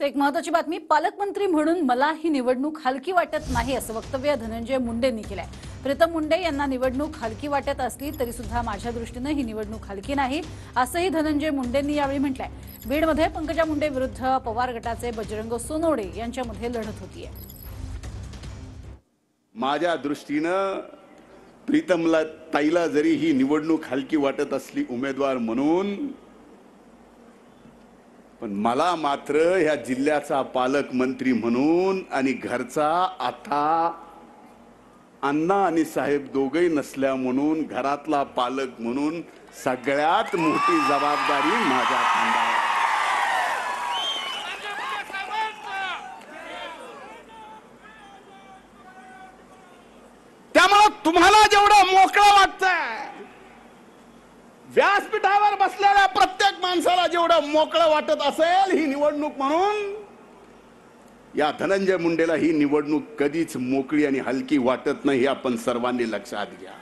तर एक महत्त्वाची बातमी, पालकमंत्री म्हणून मला ही निवडणूक हलकी वाटत नाही असं वक्तव्य धनंजय मुंडेंनी केलंय। प्रीतम मुंडे यांना निवडणूक हलकी वाटत असली तरी सुद्धा माझ्या दृष्टीने ही निवडणूक हलकी नाही असंही धनंजय मुंडेंनी यावेळी म्हटलंय। बीडमध्ये पंकजा मुंडे विरुद्ध पवार गटाचे बजरंग सोनवणे यांच्यामध्ये लढत होतीये। माझ्या दृष्टीने प्रीतमला ताईला जरी ही निवडणूक हलकी वाटत असली उमेदवार म्हणून, पण मला मात्र ह्या जिल्ह्याचा पालकमंत्री म्हणून आणि घरचा आता अण्णा आणि साहेब दोघे नसल्या म्हणून घरातला पालक म्हणून सगळ्यात मोठी जबाबदारी माझ्या खांद्यावर। त्यामुळे तुम्हाला जेवढं मोकळं वाटतंय, व्यासपीठावर बसलेल्या प्रत्येक माणसाला जेवढं मोकळं वाटत असेल ही निवडणूक म्हणून, या धनंजय मुंडेला ही निवडणूक कधीच मोकळी आणि हलकी वाटत नाही हे आपण सर्वांनी लक्षात घ्या।